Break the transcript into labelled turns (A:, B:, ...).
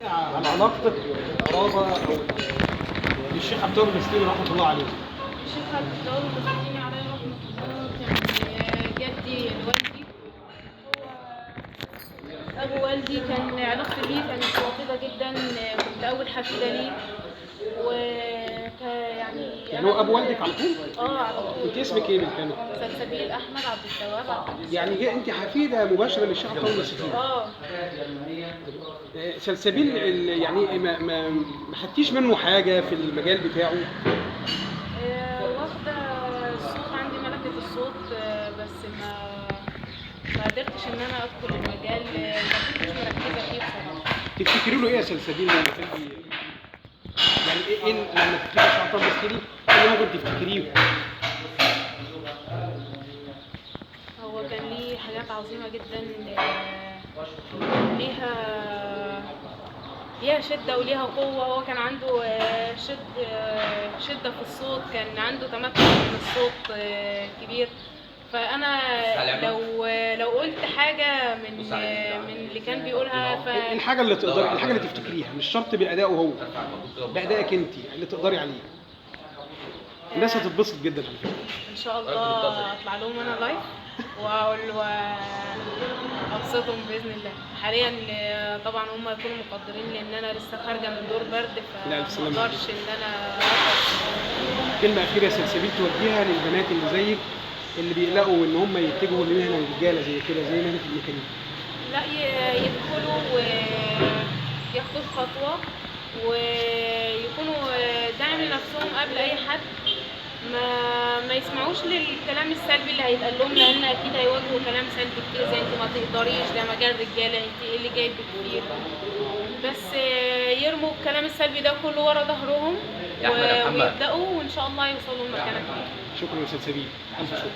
A: على علاقتك بالقرابه او بالشيخ عبد الله المسكيني رحمه الله عليه.
B: الشيخ عبد الله المسكيني عليه رحمه الله كان جدي والدي، هو ابو والدي. كان علاقتي بيه كانت وطيده جدا، كنت اول حفيده ليه.
A: يعني هو ابو والدك على طول؟
B: على طول.
A: انت اسمك ايه بالكامل؟
B: سلسبيل احمد عبد التواب.
A: يعني انت حفيده مباشره للشيخ عبد الله المسكيني؟ سلسبيل يعني ما خدتيش منه حاجه في المجال بتاعه؟
B: واخده الصوت، عندي ملكه الصوت، بس ما قدرتش ان انا ادخل المجال، ما كنتش مركزه فيه بصراحه.
A: تفتكري له ايه يا سلسبيل لما تيجي؟ يعني ايه لما تفتكري الشيخ عبد الله المسكيني ايه اللي ممكن تفتكريه؟
B: هو كان ليه حاجات عظيمه جدا، ليها شده وليها قوه. هو كان عنده شده في الصوت، كان عنده تمكن من الصوت كبير. فانا لو قلت حاجه من اللي كان بيقولها
A: الحاجه اللي تقدري، الحاجه اللي تفتكريها، مش شرط بادائه هو، بادائك انت اللي تقدري عليه. الناس هتتبسط جدا على فكره.
B: ان شاء الله اطلع لهم انا لايف واقول وابسطهم باذن الله. حاليا طبعا هم يكونوا مقدرين لان انا لسه خارجه من دور برد، فما اقدرش ان انا
A: كلمه اخيره يا سلسبيل توجهها للبنات اللي زيك اللي بيقلقوا ان هم يتجهوا لمهنه الرجاله زي كده، زي مهنه الميكانيك؟
B: لا، يدخلوا وياخدوا الخطوه ويكونوا داعم لنفسهم قبل اي حد. ما يسمعوش للكلام السلبي اللي هيتقال لهم، لان اكيد هيواجهوا كلام سلبي كتير، زي انت ما تقدريش، ده مجال رجاله، انت ايه اللي جايبك فيه. بس يرموا الكلام السلبي ده كله ورا ظهرهم ويبداوا، وان شاء الله يوصلوا لمكانه كبيره.
A: شكرا يا استاذ سبيل، الف شكر.